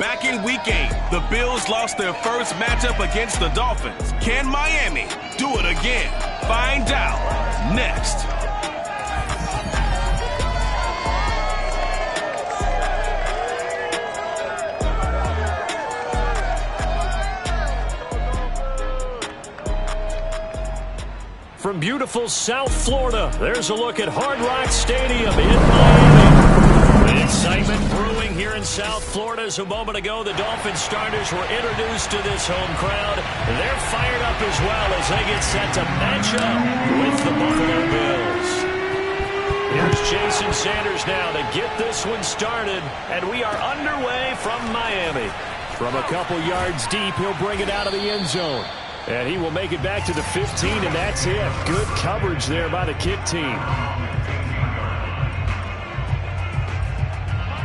Back in Week 8, the Bills lost their first matchup against the Dolphins. Can Miami do it again? Find out next. From beautiful South Florida, there's a look at Hard Rock Stadium in Miami. The excitement brewing here in South Florida as a moment ago the Dolphins starters were introduced to this home crowd. They're fired up as well as they get set to match up with the Buffalo Bills. Here's Jason Sanders now to get this one started, and we are underway from Miami. From a couple yards deep, he'll bring it out of the end zone. And he will make it back to the 15, and that's it. Good coverage there by the kick team.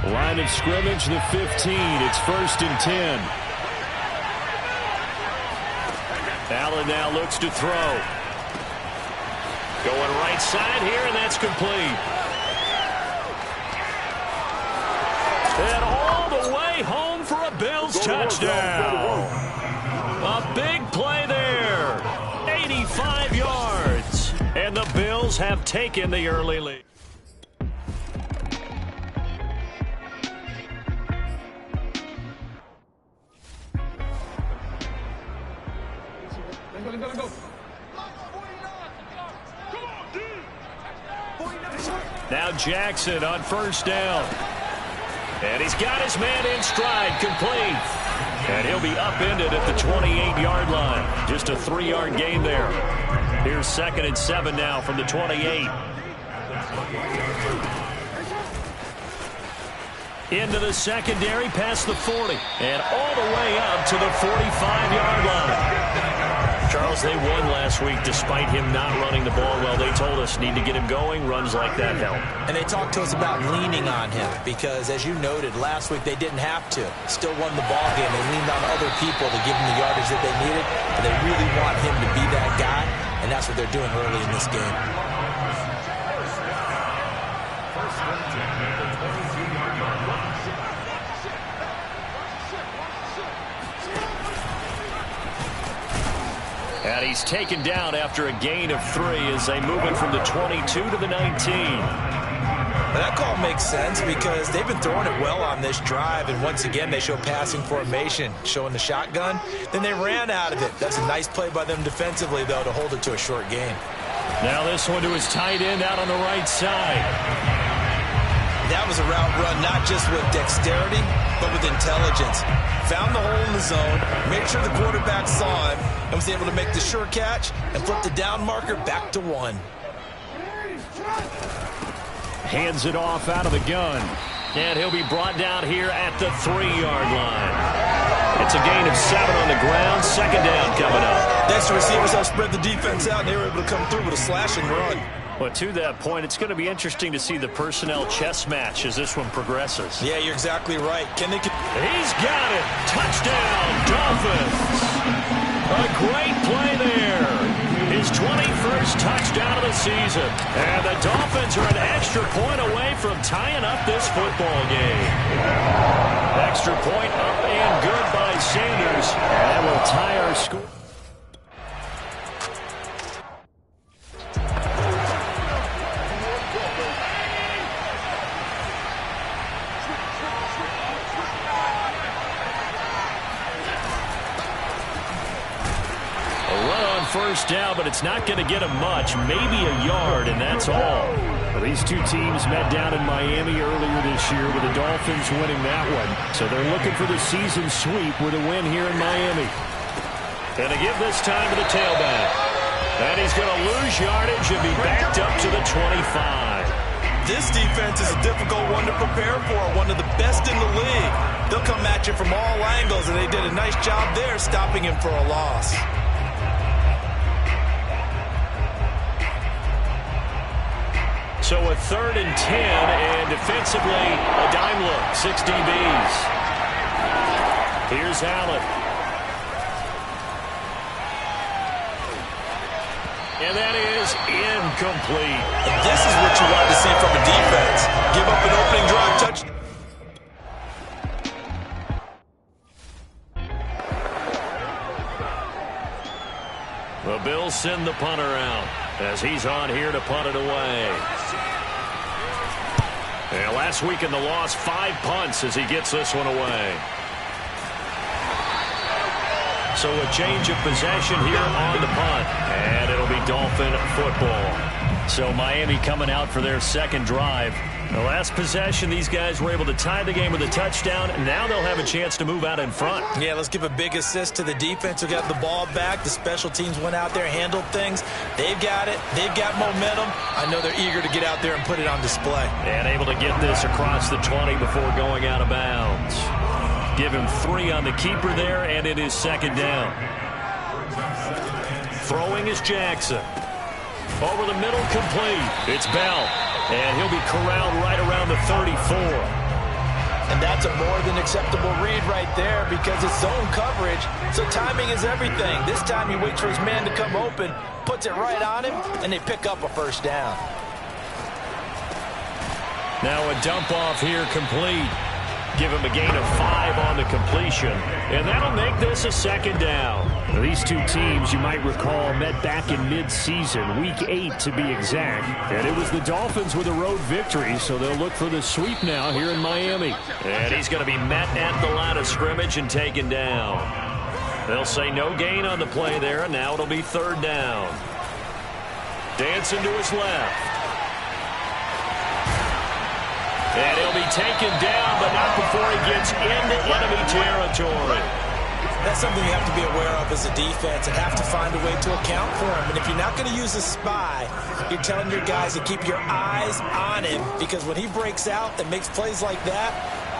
Line of scrimmage, the 15. It's 1st and 10. Allen now looks to throw. Going right side here, and that's complete. And all the way home for a Bills touchdown. A big play there. 85 yards. And the Bills have taken the early lead. Now Jackson on 1st down. And he's got his man in stride, complete. And he'll be upended at the 28-yard line. Just a 3-yard gain there. Here's 2nd and 7 now from the 28. Into the secondary, past the 40. And all the way up to the 45-yard line. Charles, they won last week despite him not running the ball well. They told us need to get him going. Runs like that help. And they talked to us about leaning on him because, as you noted, last week they didn't have to. Still won the ball game. They leaned on other people to give him the yardage that they needed. But they really want him to be that guy, and that's what they're doing early in this game. And he's taken down after a gain of 3 as they move it from the 22 to the 19. That call makes sense because they've been throwing it well on this drive, and once again they show passing formation, showing the shotgun. Then they ran out of it. That's a nice play by them defensively, though, to hold it to a short gain. Now this one to his tight end out on the right side. That was a route run not just with dexterity, but with intelligence. Found the hole in the zone, made sure the quarterback saw him, and was able to make the sure catch and flip the down marker back to 1. Hands it off out of the gun. And he'll be brought down here at the 3-yard line. It's a gain of 7 on the ground. 2nd down coming up. Next, the receivers helped spread the defense out, and they were able to come through with a slash and run. Well, to that point, it's going to be interesting to see the personnel chess match as this one progresses. Yeah, you're exactly right. He's got it. Touchdown, Dolphins. A great play there. His 21st touchdown of the season. And the Dolphins are an extra point away from tying up this football game. Extra point up and good by Sanders. And that will tie our score. First down, but it's not going to get him much, maybe a yard, and that's all. Well, these two teams met down in Miami earlier this year with the Dolphins winning that one. So they're looking for the season sweep with a win here in Miami. And to give this time to the tailback. And he's going to lose yardage and be backed up to the 25. This defense is a difficult one to prepare for, one of the best in the league. They'll come at you from all angles, and they did a nice job there stopping him for a loss. So a 3rd and 10, and defensively, a dime look, 6 DBs. Here's Allen. And that is incomplete. This is what you want to see from a defense. Give up an opening drive touchdown. send the punter out as he's on here to punt it away. And last week in the loss, 5 punts as he gets this one away. So a change of possession here on the punt. And it'll be Dolphin football. So Miami coming out for their second drive. The last possession, these guys were able to tie the game with a touchdown. And now they'll have a chance to move out in front. Yeah, let's give a big assist to the defense who got the ball back. The special teams went out there, handled things. They've got it. They've got momentum. I know they're eager to get out there and put it on display. And able to get this across the 20 before going out of bounds. Give him 3 on the keeper there, and it is second down. Throwing is Jackson. Over the middle, complete. It's Bell. And he'll be corralled right around the 34. And that's a more than acceptable read right there because it's zone coverage, so timing is everything. This time he waits for his man to come open, puts it right on him, and they pick up a first down. Now a dump off here complete. Give him a gain of 5 on the completion, and that'll make this a second down. These two teams, you might recall, met back in mid-season, week 8 to be exact. And it was the Dolphins with a road victory, so they'll look for the sweep now here in Miami. And he's going to be met at the line of scrimmage and taken down. They'll say no gain on the play there, and now it'll be third down. Dancing to his left. And he'll be taken down, but not before he gets into enemy territory. That's something you have to be aware of as a defense and have to find a way to account for him. And if you're not going to use a spy, you're telling your guys to keep your eyes on him because when he breaks out and makes plays like that,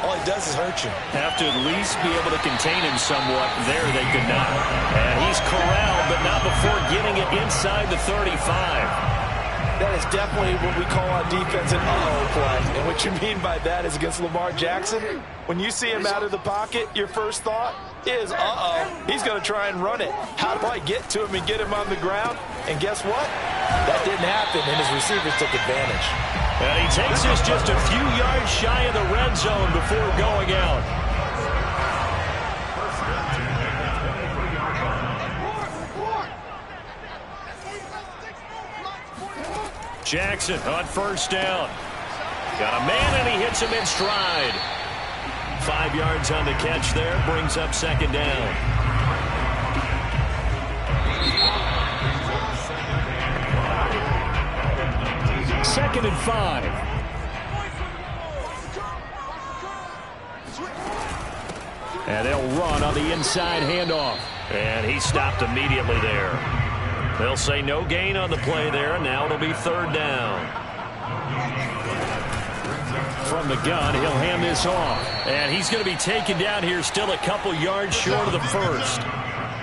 all he does is hurt you. Have to at least be able to contain him somewhat. There they could not. And he's corralled, but not before getting it inside the 35. That is definitely what we call on defense an uh-oh play. And what you mean by that is against Lamar Jackson, when you see him out of the pocket, your first thought is, uh-oh, he's going to try and run it. How do I get to him and get him on the ground? And guess what? That didn't happen, and his receivers took advantage. And he takes us just a few yards shy of the red zone before going out. Jackson on first down. Got a man, and he hits him in stride. 5 yards on the catch there. Brings up second down. Second and 5. And they'll run on the inside handoff. And he stopped immediately there. They'll say no gain on the play there, and now it'll be third down. From the gun, he'll hand this off. And he's going to be taken down here still a couple yards short of the first.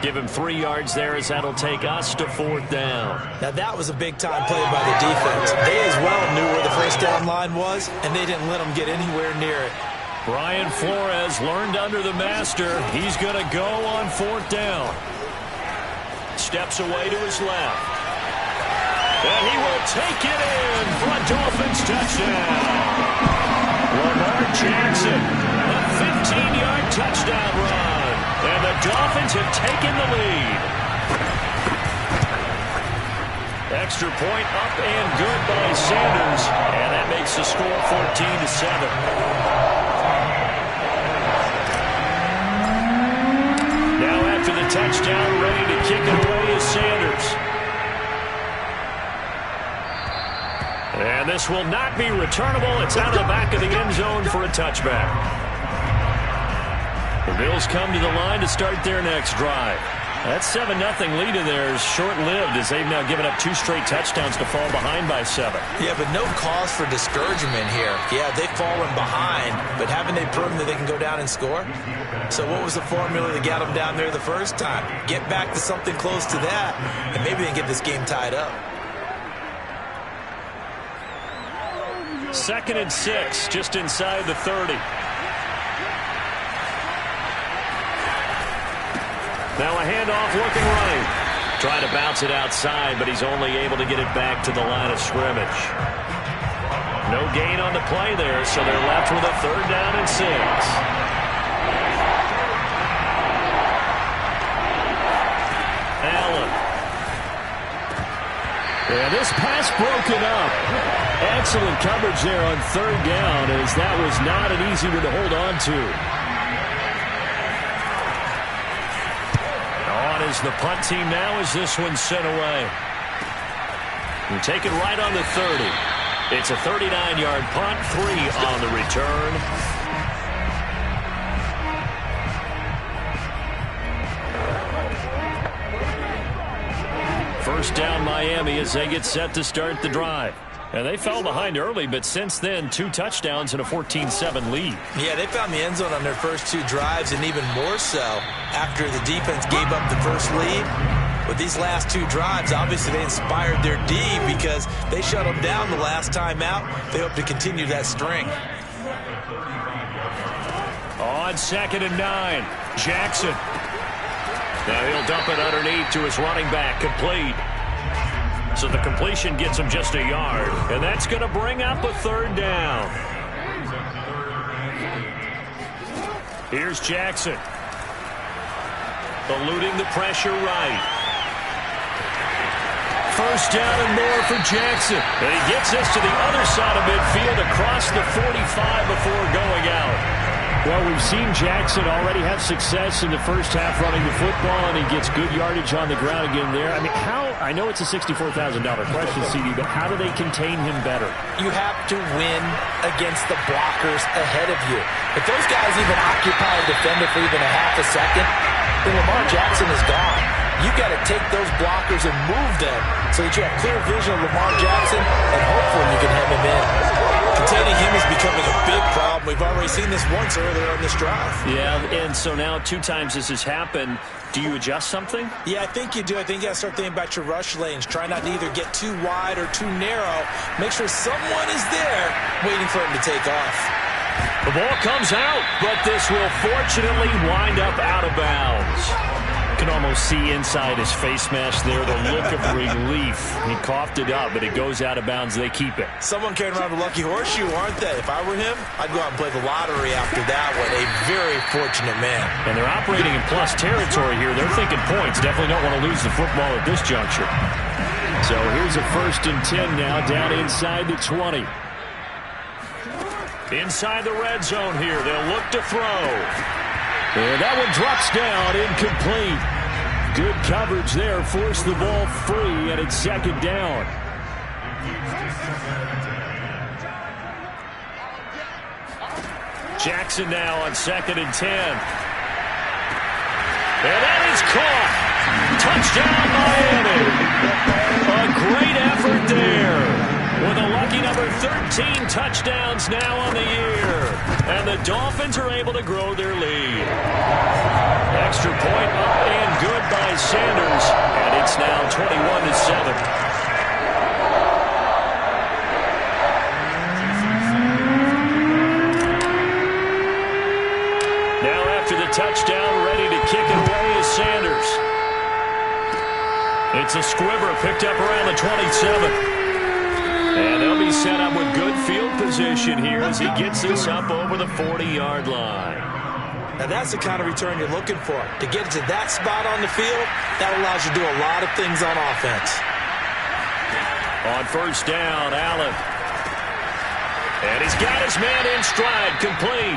Give him 3 yards there as that'll take us to fourth down. Now that was a big-time play by the defense. They as well knew where the first down line was, and they didn't let them get anywhere near it. Brian Flores learned under the master. He's going to go on fourth down. Steps away to his left. And he will take it in for a Dolphins touchdown. Lamar Jackson, a 15-yard touchdown run. And the Dolphins have taken the lead. Extra point up and good by Sanders. And that makes the score 14-7. After the touchdown, ready to kick it away is Sanders. And this will not be returnable. It's out of the back of the end zone for a touchback. The Bills come to the line to start their next drive. That 7-0 lead in there is short-lived as they've now given up 2 straight touchdowns to fall behind by 7. Yeah, but no cause for discouragement here. Yeah, they've fallen behind, but haven't they proven that they can go down and score? So what was the formula that got them down there the first time? Get back to something close to that, and maybe they can get this game tied up. 2nd and 6, just inside the 30. Now a handoff looking right. Trying to bounce it outside, but he's only able to get it back to the line of scrimmage. No gain on the play there, so they're left with a 3rd down and 6. Allen. And this pass broken up. Excellent coverage there on third down, as that was not an easy one to hold on to. On is the punt team now as this one's sent away. And take it right on the 30. It's a 39-yard punt, 3 on the return. First down Miami as they get set to start the drive. And they fell behind early, but since then, 2 touchdowns and a 14-7 lead. Yeah, they found the end zone on their first 2 drives, and even more so after the defense gave up the first lead. With these last 2 drives, obviously they inspired their D because they shut them down the last time out. They hope to continue that string. On 2nd and 9, Jackson. Now he'll dump it underneath to his running back, complete. So the completion gets him just a yard, and that's going to bring up a 3rd down. Here's Jackson. Eluding the pressure right. First down and more for Jackson. And he gets this to the other side of midfield across the 45 before going out. Well, we've seen Jackson already have success in the first half running the football, and he gets good yardage on the ground again there. I mean, I know it's a $64,000 question, CD, but how do they contain him better? You have to win against the blockers ahead of you. If those guys even occupy a defender for even a half a second, then Lamar Jackson is gone. You've got to take those blockers and move them so that you have clear vision of Lamar Jackson, and hopefully you can hem him in. Containing him is becoming a big problem. We've already seen this once earlier on this drive. Yeah, and so now 2 times this has happened. Do you adjust something? Yeah, I think you do. I think you got to start thinking about your rush lanes. Try not to either get too wide or too narrow. Make sure someone is there waiting for him to take off. The ball comes out, but this will fortunately wind up out of bounds. You can almost see inside his face mask there the look of relief. He coughed it up, but it goes out of bounds. They keep it. Someone carrying around a lucky horseshoe, aren't they? If I were him, I'd go out and play the lottery after that one. A very fortunate man. And they're operating in plus territory here. They're thinking points. Definitely don't want to lose the football at this juncture. So here's a 1st and 10 now, down inside the 20. Inside the red zone here. They'll look to throw. And that one drops down, incomplete. Good coverage there, forced the ball free, and it's 2nd down. Jackson now on 2nd and 10. And that is caught. Touchdown, Miami. A great effort there. With a lucky number 13 touchdowns now on the year. And the Dolphins are able to grow their lead. Extra point up and good by Sanders. And it's now 21-7. Now after the touchdown, ready to kick it away is Sanders. It's a squibber picked up around the 27. And they'll be set up with good field position here as he gets this up over the 40-yard line. Now that's the kind of return you're looking for. To get to that spot on the field, that allows you to do a lot of things on offense. On 1st down, Allen. And he's got his man in stride, complete.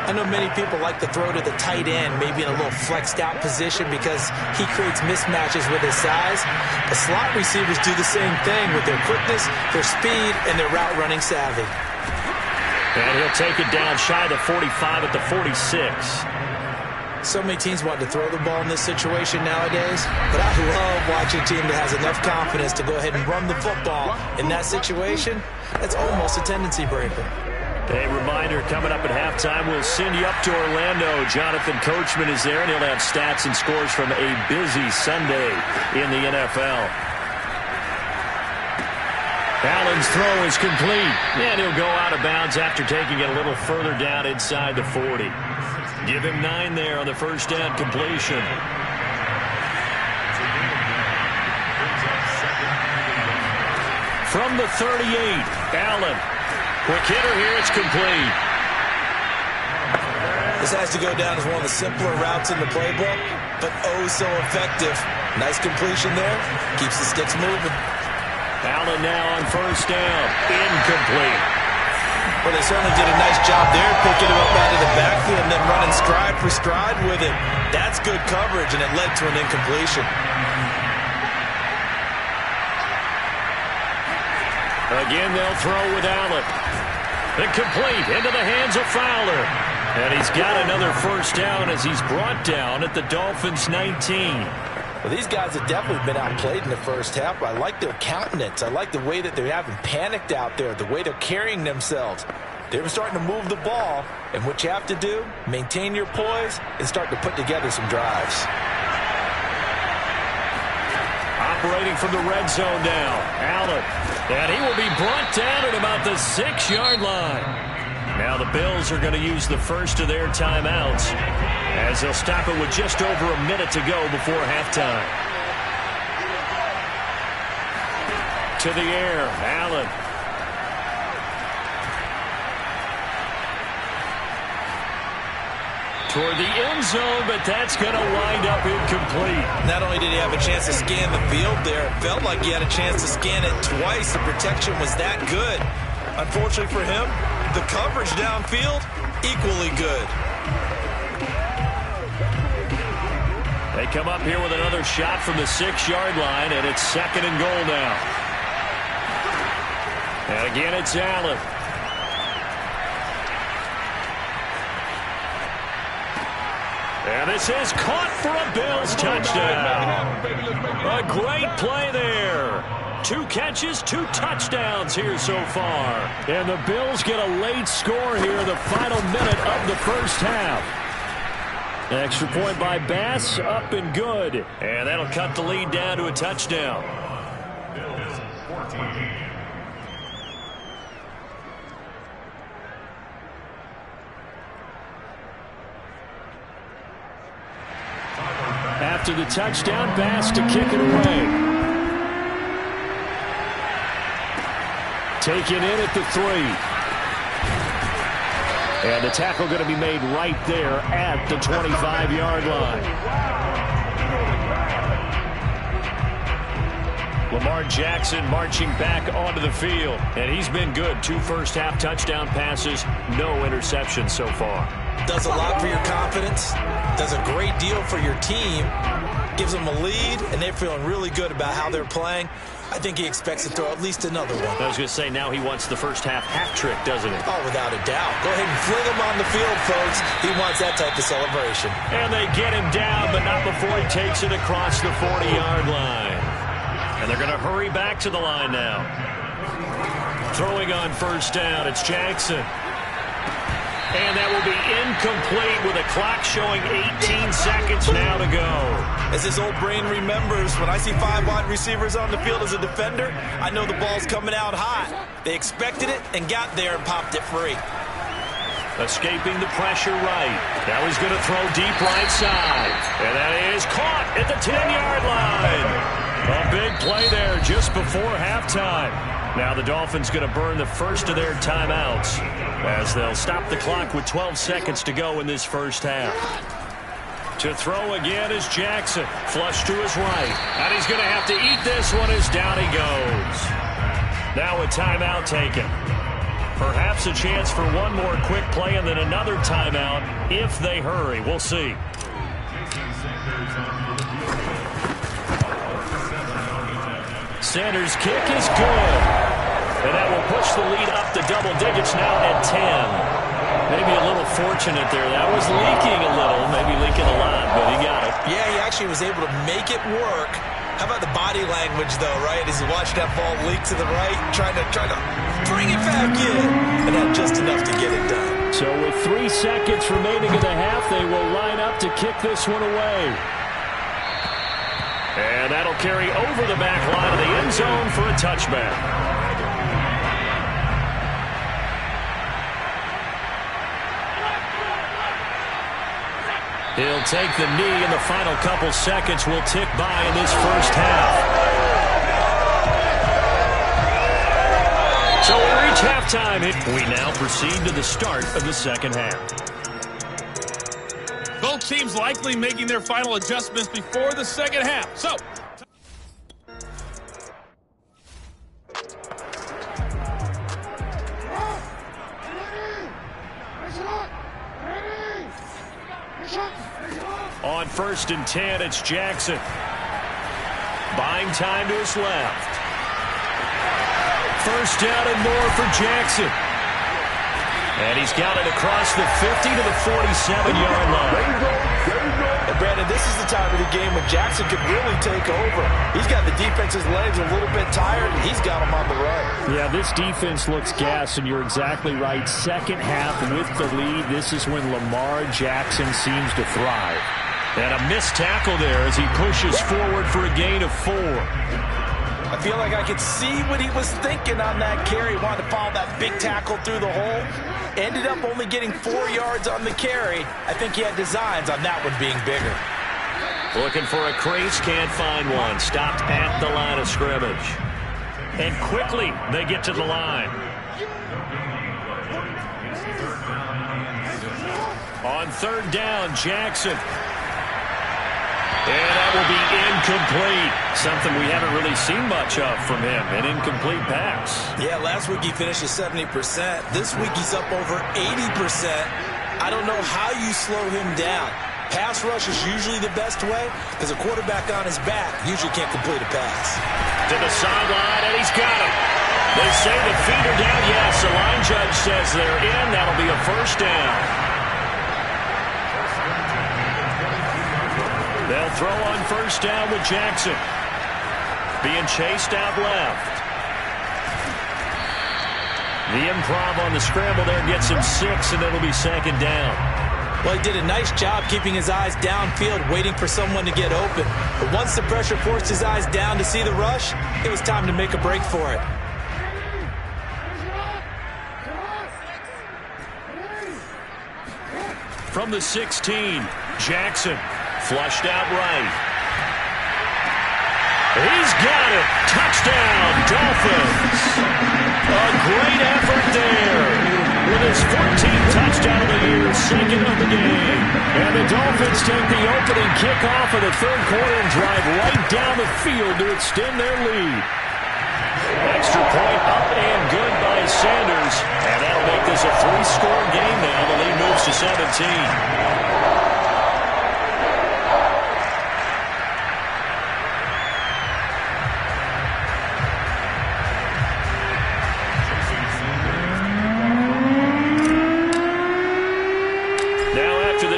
I know many people like to throw to the tight end, maybe in a little flexed out position because he creates mismatches with his size. The slot receivers do the same thing with their quickness, their speed, and their route running savvy. And he'll take it down shy of the 45 at the 46. So many teams want to throw the ball in this situation nowadays, but I love watching a team that has enough confidence to go ahead and run the football. In that situation, that's almost a tendency breaker. A reminder, coming up at halftime, we'll send you up to Orlando. Jonathan Coachman is there, and he'll have stats and scores from a busy Sunday in the NFL. Allen's throw is complete, and he'll go out of bounds after taking it a little further down inside the 40. Give him 9 there on the 1st down completion. From the 38, Allen. Quick hitter here, it's complete. This has to go down as one of the simpler routes in the playbook, but oh so effective. Nice completion there. Keeps the sticks moving. Allen now on first down. Incomplete. Well, they certainly did a nice job there, picking him up out of the backfield and then running stride for stride with him. That's good coverage, and it led to an incompletion. Again, they'll throw with Allen. Incomplete into the hands of Fowler. And he's got another first down as he's brought down at the Dolphins' 19. Well, these guys have definitely been outplayed in the first half. I like their countenance. I like the way that they haven't panicked out there, the way they're carrying themselves. They're starting to move the ball, and what you have to do, maintain your poise and start to put together some drives. Operating from the red zone now, Allen. And he will be brought down at about the 6-yard line. Now the Bills are going to use the first of their timeouts as they'll stop it with just over a minute to go before halftime. To the air, Allen. Toward the end zone, but that's going to wind up incomplete. Not only did he have a chance to scan the field there, it felt like he had a chance to scan it twice. The protection was that good. Unfortunately for him, the coverage downfield, equally good. They come up here with another shot from the 6-yard line, and it's 2nd and goal now. And again, it's Allen. And this is caught for a Bills touchdown. A great play there. 2 catches, 2 touchdowns here so far. And the Bills get a late score here in the final minute of the first half. Extra point by Bass, up and good. And that'll cut the lead down to a touchdown. After the touchdown, Bass to kick it away. Taken in at the 3. And the tackle going to be made right there at the 25-yard line. Lamar Jackson marching back onto the field. And he's been good. 2 first-half touchdown passes, no interceptions so far. Does a lot for your confidence, does a great deal for your team, gives them a lead, and they're feeling really good about how they're playing. I think he expects to throw at least another one. I was going to say, now he wants the first half hat trick, doesn't he? Oh, without a doubt. Go ahead and fling him on the field, folks. He wants that type of celebration. And they get him down, but not before he takes it across the 40-yard line. And they're going to hurry back to the line now. Throwing on first down, it's Jackson. And that will be incomplete with a clock showing 18 seconds now to go. As his old brain remembers, when I see 5 wide receivers on the field as a defender, I know the ball's coming out hot. They expected it and got there and popped it free. Escaping the pressure right. Now he's going to throw deep right side. And that is caught at the 10-yard line. A big play there just before halftime. Now the Dolphins going to burn the first of their timeouts as they'll stop the clock with 12 seconds to go in this first half. To throw again is Jackson. Flush to his right. And he's going to have to eat this one as down he goes. Now a timeout taken. Perhaps a chance for one more quick play and then another timeout if they hurry. We'll see. Sanders' kick is good. And that will push the lead up to double digits now at 10. Maybe a little fortunate there. That was leaking a little, maybe leaking a lot, but he got it. Yeah, he actually was able to make it work. How about the body language, though, right? As he watched that ball leak to the right, trying to bring it back in. And had just enough to get it done. So with 3 seconds remaining in the half, they will line up to kick this one away. And that'll carry over the back line of the end zone for a touchback. He'll take the knee, and the final couple seconds will tick by in this first half. So we reach halftime. We now proceed to the start of the second half. Both teams likely making their final adjustments before the second half. So, on 1st and 10, it's Jackson. Buying time to his left. First down and more for Jackson. And he's got it across the 50 to the 47-yard line. And Brandon, this is the time of the game when Jackson could really take over. He's got the defense's legs a little bit tired, and he's got them on the run. Yeah, this defense looks gassed, and you're exactly right. Second half with the lead, this is when Lamar Jackson seems to thrive. And a missed tackle there as he pushes forward for a gain of 4. I feel like I could see what he was thinking on that carry. He wanted to follow that big tackle through the hole. Ended up only getting 4 yards on the carry. I think he had designs on that one being bigger. Looking for a crease, can't find one. Stopped at the line of scrimmage. And quickly, they get to the line. On 3rd down, Jackson. And that will be incomplete. Something we haven't really seen much of from him. An incomplete pass. Yeah, last week he finished at 70%. This week he's up over 80%. I don't know how you slow him down. Pass rush is usually the best way because a quarterback on his back usually can't complete a pass. To the sideline, and he's got it. They say the feet are down. Yes, the line judge says they're in. That'll be a first down. They'll throw on 1st down with Jackson. Being chased out left. The improv on the scramble there gets him 6, and it'll be 2nd down. Well, he did a nice job keeping his eyes downfield, waiting for someone to get open. But once the pressure forced his eyes down to see the rush, it was time to make a break for it. From the 16, Jackson. Flushed out right. He's got it. Touchdown, Dolphins. A great effort there. With his 14th touchdown of the year, 2nd of the game. And the Dolphins take the opening kickoff of the 3rd quarter and drive right down the field to extend their lead. Extra point up and good by Sanders. And that'll make this a 3-score game now. The lead moves to 17.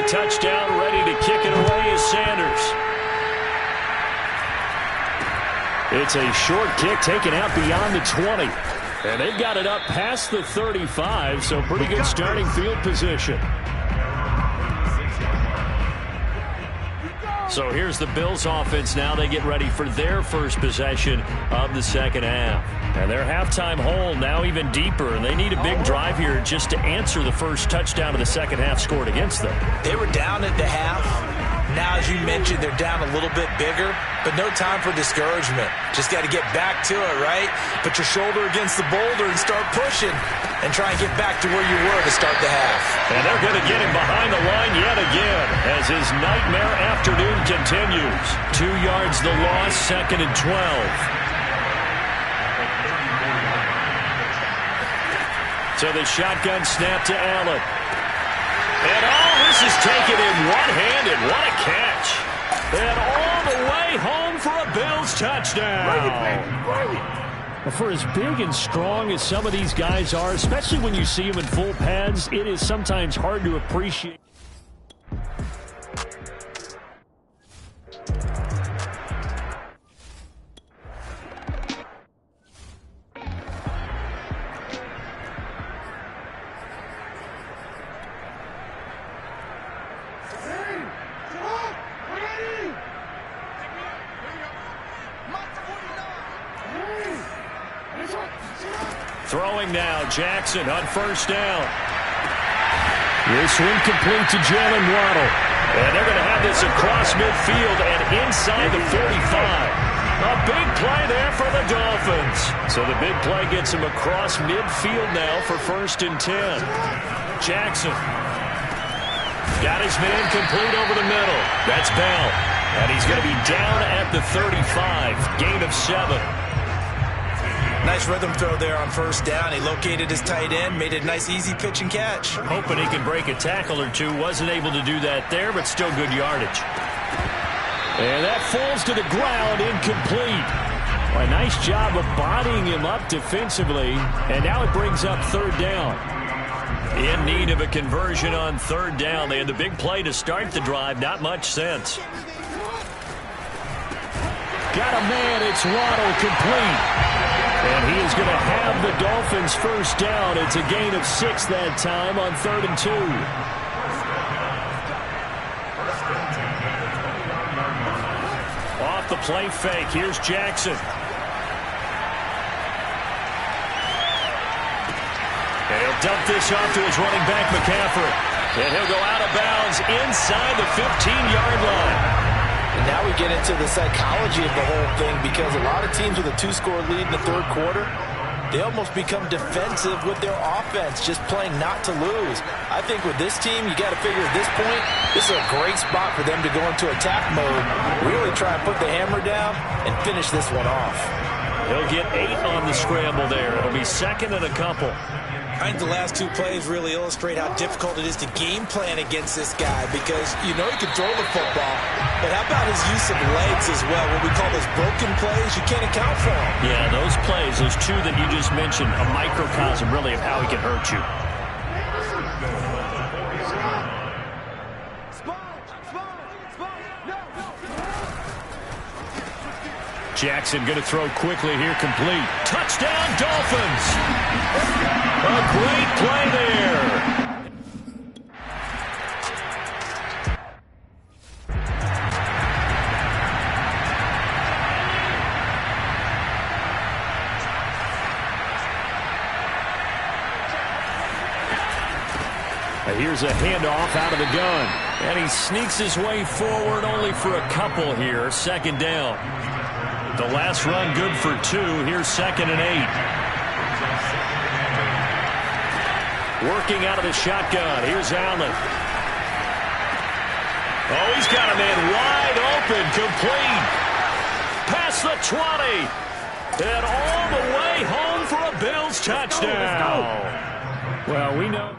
Touchdown, ready to kick it away is Sanders. It's a short kick taken out beyond the 20. And they've got it up past the 35, so pretty good starting field position. So here's the Bills offense now. They get ready for their first possession of the second half. And their halftime hole now even deeper, and they need a big drive here just to answer the first touchdown of the second half scored against them. They were down at the half. Now, as you mentioned, they're down a little bit bigger, but no time for discouragement. Just got to get back to it, right? Put your shoulder against the boulder and start pushing and try and get back to where you were to start the half. And they're going to get him behind the line yet again as his nightmare afternoon continues. 2 yards the loss, 2nd and 12. So the shotgun snap to Allen. And this is taken in one-handed. What a catch. And all the way home for a Bills touchdown. Well, for as big and strong as some of these guys are, especially when you see them in full pads, it is sometimes hard to appreciate. Throwing now, Jackson on 1st down. This one complete to Jalen Waddle. And they're going to have this across midfield and inside the 45. A big play there for the Dolphins. So the big play gets him across midfield now for 1st and 10. Jackson Got his man complete over the middle. That's Bell. And he's going to be down at the 35. Gain of 7. Nice rhythm throw there on first down. He located his tight end, made it a nice easy pitch and catch. Hoping he can break a tackle or two. Wasn't able to do that there, but still good yardage. And that falls to the ground, incomplete. Well, a nice job of bodying him up defensively. And now it brings up third down. In need of a conversion on third down. They had the big play to start the drive. Not much sense. Got a man. It's Waddle, complete. And he is going to have the Dolphins first down. It's a gain of 6 that time on 3rd and 2. Off the play fake. Here's Jackson. And he'll dump this off to his running back, McCaffrey. And he'll go out of bounds inside the 15-yard line. And now we get into the psychology of the whole thing, because a lot of teams with a 2-score lead in the third quarter, they almost become defensive with their offense, just playing not to lose. I think with this team, you got to figure at this point, this is a great spot for them to go into attack mode, really try and put the hammer down and finish this one off. He'll get 8 on the scramble there. It'll be 2nd and a couple. I think the last 2 plays really illustrate how difficult it is to game plan against this guy, because you know he can throw the football, but how about his use of legs as well? What we call those broken plays, you can't account for them. Yeah, those plays, those 2 that you just mentioned, a microcosm really of how he can hurt you. Jackson going to throw quickly here, complete. Touchdown, Dolphins! A great play there. Here's a handoff out of the gun. And he sneaks his way forward only for a couple here. 2nd down. The last run good for 2. Here's 2nd and 8. Working out of the shotgun. Here's Allen. Oh, he's got a man wide open. Complete. Past the 20. And all the way home for a Bills touchdown. Well, we know.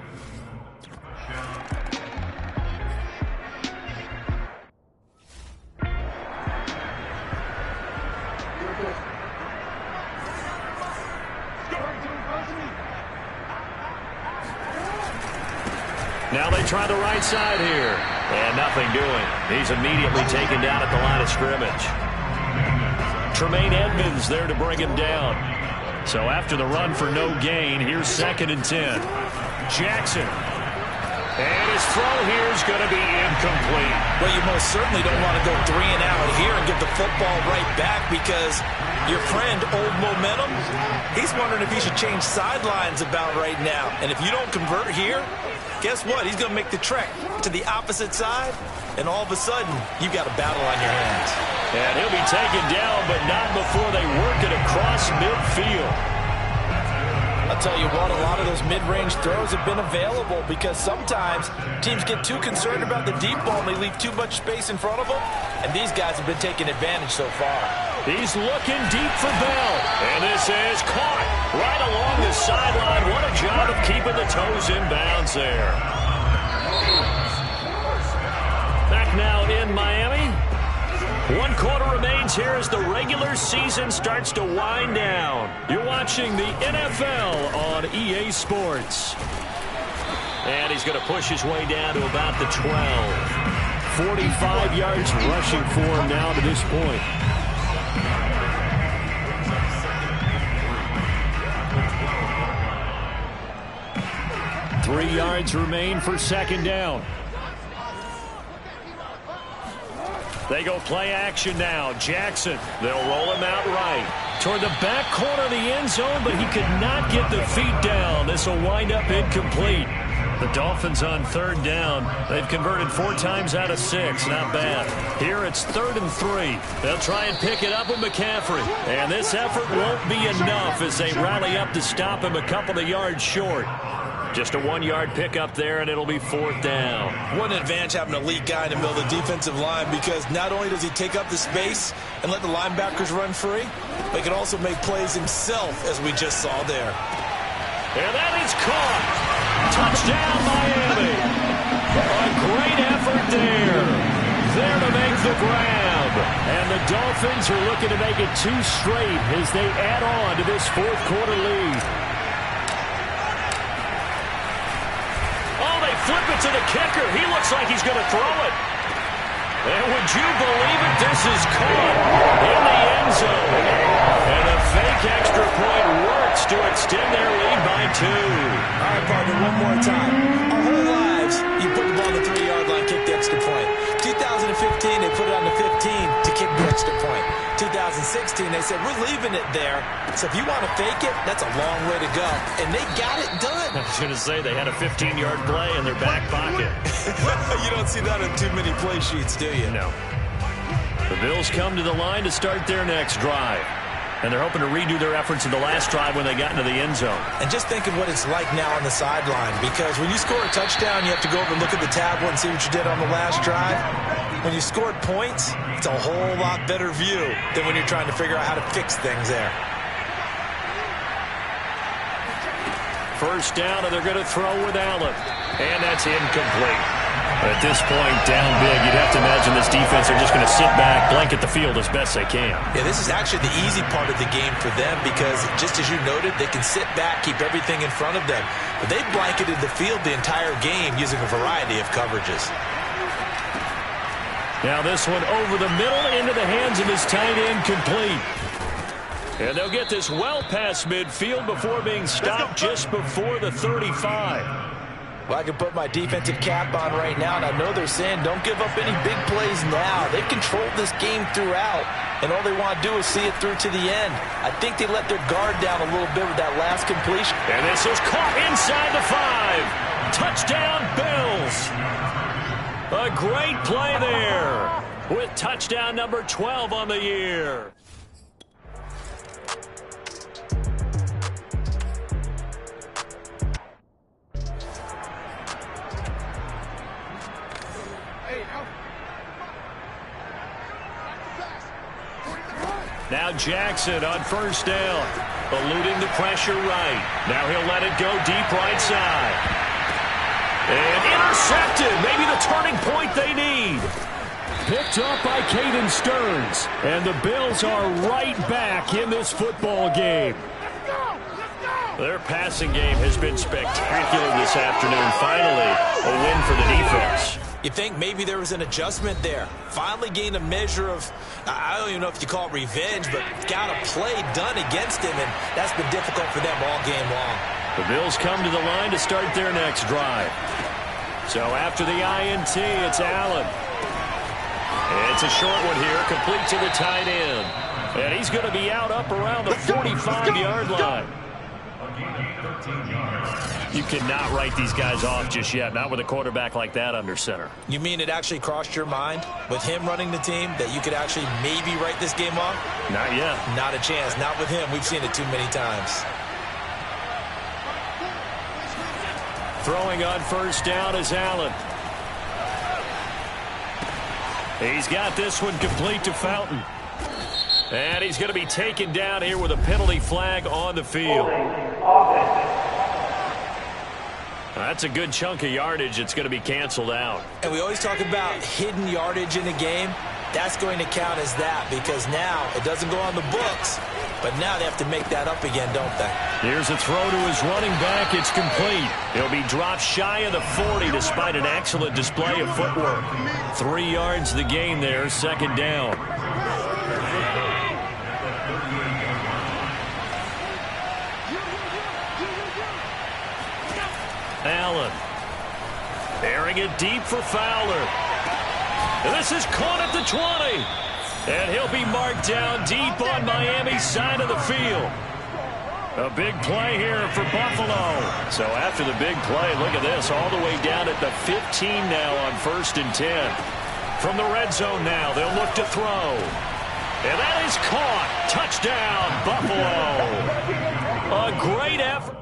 Now they try the right side here. And nothing doing. He's immediately taken down at the line of scrimmage. Tremaine Edmonds there to bring him down. So after the run for no gain, here's 2nd and 10. Jackson. And his throw here is going to be incomplete. Well, you most certainly don't want to go 3 and out here and give the football right back, because your friend, Old Momentum, he's wondering if he should change sidelines about right now. And if you don't convert here, guess what? He's going to make the trek to the opposite side, and all of a sudden, you've got a battle on your hands. And he'll be taken down, but not before they work it across midfield. I'll tell you what, a lot of those mid-range throws have been available, because sometimes teams get too concerned about the deep ball and they leave too much space in front of them, and these guys have been taking advantage so far. He's looking deep for Bell, and this is caught right along the sideline. What a job of keeping the toes in bounds there. Back now in Miami. 1 quarter remains here as the regular season starts to wind down. You're watching the NFL on EA Sports. And he's going to push his way down to about the 12. 45 yards rushing for him now to this point. Three yards remain for 2nd down. They go play action now. Jackson, they'll roll him out right. Toward the back corner of the end zone, but he could not get the feet down. This will wind up incomplete. The Dolphins on 3rd down. They've converted 4 times out of 6. Not bad. Here it's 3rd and 3. They'll try and pick it up with McCaffrey. And this effort won't be enough as they rally up to stop him a couple of yards short. Just a 1-yard pickup there, and it'll be 4th down. What an advantage having an elite guy in the middle of the defensive line, because not only does he take up the space and let the linebackers run free, but he can also make plays himself, as we just saw there. And that is caught. Touchdown, Miami. A great effort there. There to make the grab. And the Dolphins are looking to make it 2 straight as they add on to this 4th quarter lead. Oh, they flip it to the kicker. He looks like he's going to throw it. And would you believe it? This is caught in the end zone. And a fake extra point works to extend their lead by 2. All right, partner, one more time. Our whole lives, you put the ball on the 3-yard line, kick the extra point. 2015, they put it on the 15 to kick the extra point. 2016, they said, we're leaving it there. So if you want to fake it, that's a long way to go. And they got it done. I was going to say, they had a 15-yard play in their back pocket. You don't see that in too many play sheets, do you? No. The Bills come to the line to start their next drive. And they're hoping to redo their efforts in the last drive when they got into the end zone. And just think of what it's like now on the sideline, because when you score a touchdown, you have to go over and look at the tablet and see what you did on the last drive. When you scored points, it's a whole lot better view than when you're trying to figure out how to fix things there. First down, and they're going to throw with Allen. And that's incomplete. At this point, down big, you'd have to imagine this defense are just going to sit back, blanket the field as best they can. Yeah, this is actually the easy part of the game for them, because just as you noted, they can sit back, keep everything in front of them. But they blanketed the field the entire game using a variety of coverages. Now this one over the middle into the hands of his tight end, complete. And they'll get this well past midfield before being stopped just before the 35. Well, I can put my defensive cap on right now, and I know they're saying don't give up any big plays now. They've controlled this game throughout, and all they want to do is see it through to the end. I think they let their guard down a little bit with that last completion. And this is caught inside the 5. Touchdown, Bills. A great play there with touchdown number 12 on the year. Now Jackson on first down, eluding the pressure right. Now he'll let it go deep right side. And intercepted, maybe the turning point they need. Picked up by Caden Stearns. And the Bills are right back in this football game. Their passing game has been spectacular this afternoon. Finally, a win for the defense. You think maybe there was an adjustment there. Finally gained a measure of, I don't even know if you call it revenge, but got a play done against him, and that's been difficult for them all game long. The Bills come to the line to start their next drive. So after the INT, it's Allen. It's a short one here, complete to the tight end. And he's going to be out up around the 45-yard line. You cannot write these guys off just yet, not with a quarterback like that under center. You mean it actually crossed your mind with him running the team that you could actually maybe write this game off? Not yet. Not a chance. Not with him. We've seen it too many times. Throwing on first down is Allen. He's got this one complete to Fountain. And he's going to be taken down here with a penalty flag on the field. That's a good chunk of yardage. It's going to be canceled out. And we always talk about hidden yardage in a game. That's going to count as that, because now it doesn't go on the books, but now they have to make that up again, don't they? Here's a throw to his running back. It's complete. He'll be dropped shy of the 40 despite an excellent display of footwork. 3 yards the gain there, second down. Allen. Airing it deep for Fowler. And this is caught at the 20. And he'll be marked down deep on Miami's side of the field. A big play here for Buffalo. So after the big play, look at this, all the way down at the 15 now on 1st and 10. From the red zone now, they'll look to throw. And that is caught. Touchdown, Buffalo. A great effort.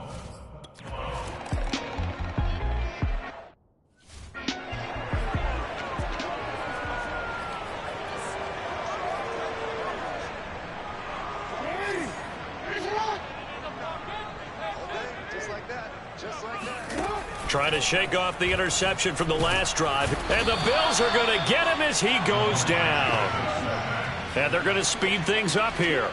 Trying to shake off the interception from the last drive. And the Bills are going to get him as he goes down. And they're going to speed things up here.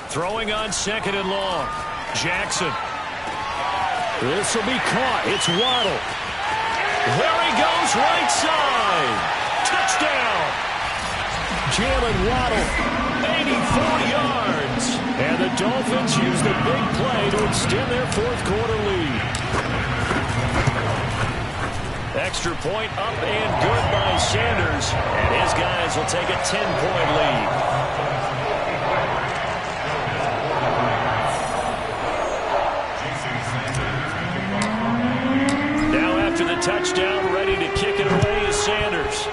Throwing on 2nd and long. Jackson. This will be caught. It's Waddle. There he goes, right side. Touchdown. Jalen Waddle, 84 yards. And the Dolphins use the big play to extend their 4th quarter lead. Extra point up and good by Sanders. And his guys will take a 10-point lead. Touchdown, ready to kick it away is Sanders.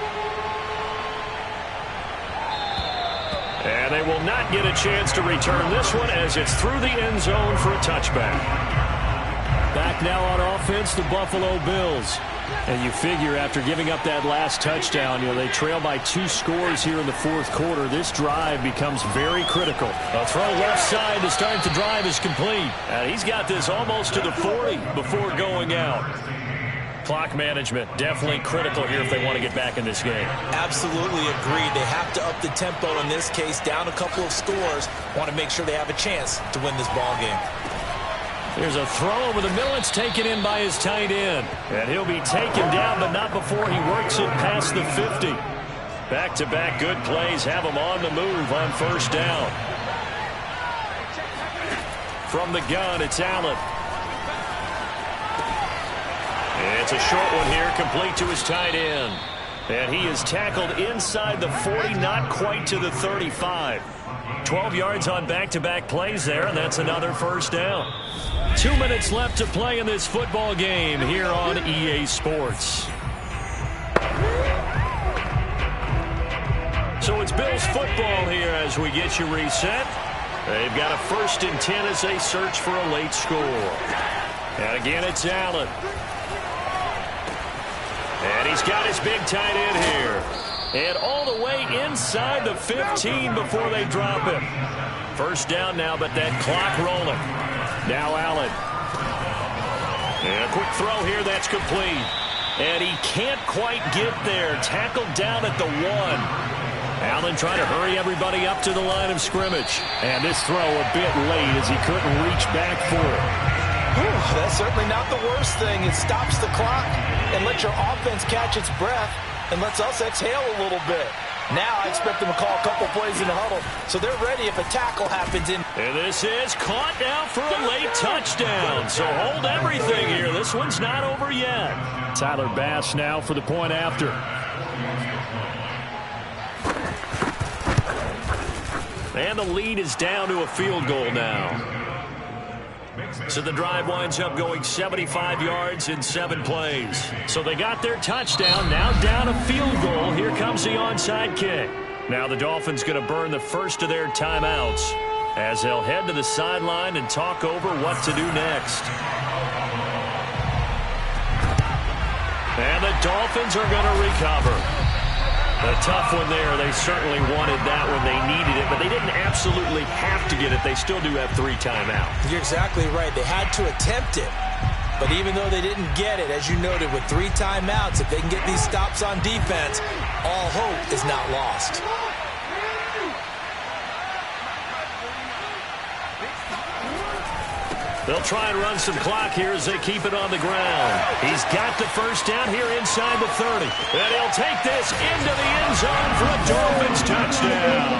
And they will not get a chance to return this one as it's through the end zone for a touchback. Back now on offense, the Buffalo Bills. And you figure after giving up that last touchdown, they trail by 2 scores here in the 4th quarter. This drive becomes very critical. A throw left side to start the drive is complete. And he's got this almost to the 40 before going out. Clock management, definitely critical here if they want to get back in this game. Absolutely agreed. They have to up the tempo in this case, down a couple of scores. Want to make sure they have a chance to win this ball game. There's a throw over the middle. It's taken in by his tight end. And he'll be taken down, but not before he works it past the 50. Back-to-back good plays have him on the move on 1st down. From the gun, it's Allen. It's a short one here, complete to his tight end. And he is tackled inside the 40, not quite to the 35. 12 yards on back-to-back plays there, and that's another 1st down. 2 minutes left to play in this football game here on EA Sports. So it's Bills football here as we get you reset. They've got a 1st and 10 as they search for a late score. And again, it's Allen. And he's got his big tight end here. And all the way inside the 15 before they drop him. 1st down now, but that clock rolling. Now Allen. And a quick throw here, that's complete. And he can't quite get there. Tackled down at the 1. Allen trying to hurry everybody up to the line of scrimmage. And this throw a bit late as he couldn't reach back for it. That's certainly not the worst thing. It stops the clock and lets your offense catch its breath and lets us exhale a little bit. Now I expect them to call a couple plays in the huddle, so they're ready if a tackle happens in. And this is caught now for a late touchdown. So hold everything here. This one's not over yet. Tyler Bass now for the point after. And the lead is down to a field goal now. So the drive winds up going 75 yards in 7 plays. So they got their touchdown, now down a field goal. Here comes the onside kick. Now the Dolphins going to burn the first of their timeouts as they'll head to the sideline and talk over what to do next. And the Dolphins are going to recover. A tough one there. They certainly wanted that when they needed it, but they didn't absolutely have to get it. They still do have 3 timeouts. You're exactly right. They had to attempt it. But even though they didn't get it, as you noted, with 3 timeouts, if they can get these stops on defense, all hope is not lost. They'll try and run some clock here as they keep it on the ground. He's got the 1st down here inside the 30. And he'll take this into the end zone for a Dolphins touchdown.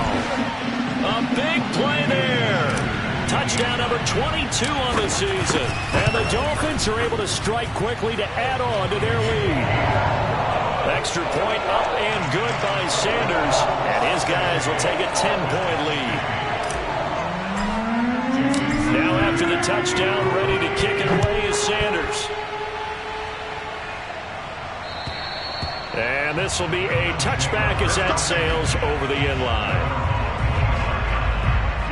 A big play there. Touchdown number 22 on the season. And the Dolphins are able to strike quickly to add on to their lead. Extra point up and good by Sanders. And his guys will take a 10-point lead. Now after the touchdown, ready to kick it away is Sanders. And this will be a touchback as that sails over the end line.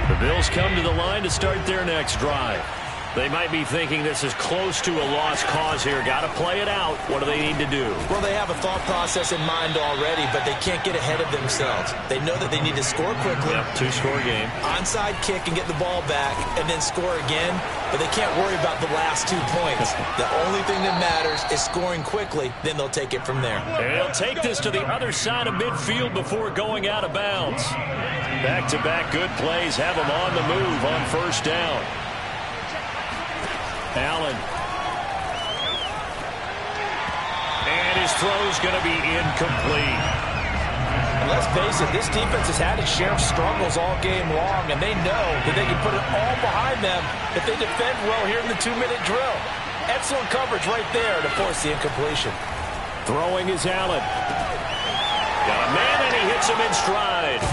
The Bills come to the line to start their next drive. They might be thinking this is close to a lost cause here. Got to play it out. What do they need to do? Well, they have a thought process in mind already, but they can't get ahead of themselves. They know that they need to score quickly. Yep, two-score game. Onside kick and get the ball back and then score again, but they can't worry about the last 2 points. The only thing that matters is scoring quickly, then they'll take it from there. And he'll take this to the other side of midfield before going out of bounds. Back-to-back good plays have him on the move on first down. Allen. And his throw's going to be incomplete. And let's face it, this defense has had its share of struggles all game long, and they know that they can put it all behind them if they defend well here in the 2-minute drill. Excellent coverage right there to force the incompletion. Throwing is Allen. Got a man, and he hits him in stride.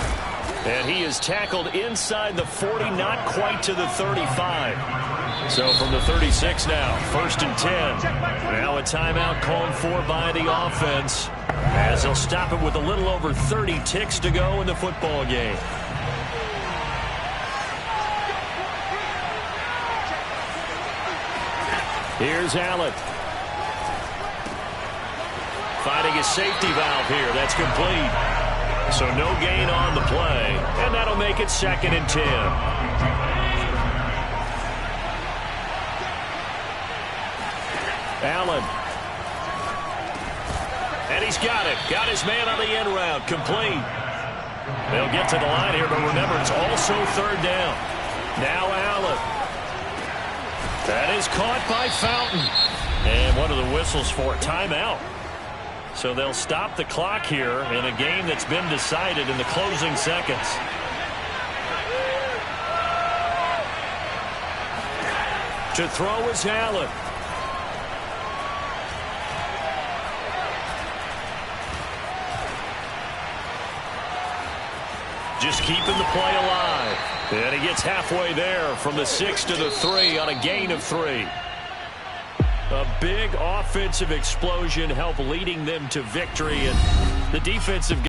And he is tackled inside the 40, not quite to the 35. So from the 36 now, 1st and 10. Now a timeout called for by the offense, as they'll stop it with a little over 30 ticks to go in the football game. Here's Allen. Finding his safety valve here. That's complete. So no gain on the play, and that'll make it 2nd and 10. Allen. And he's got it. Got his man on the end route. Complete. They'll get to the line here, but remember, it's also 3rd down. Now Allen. That is caught by Fountain. And what are the whistles for? Timeout. So they'll stop the clock here in a game that's been decided in the closing seconds. To throw is Allen. Just keeping the play alive. And he gets halfway there from the 6 to the 3 on a gain of 3. A big offensive explosion helped leading them to victory, and the defensive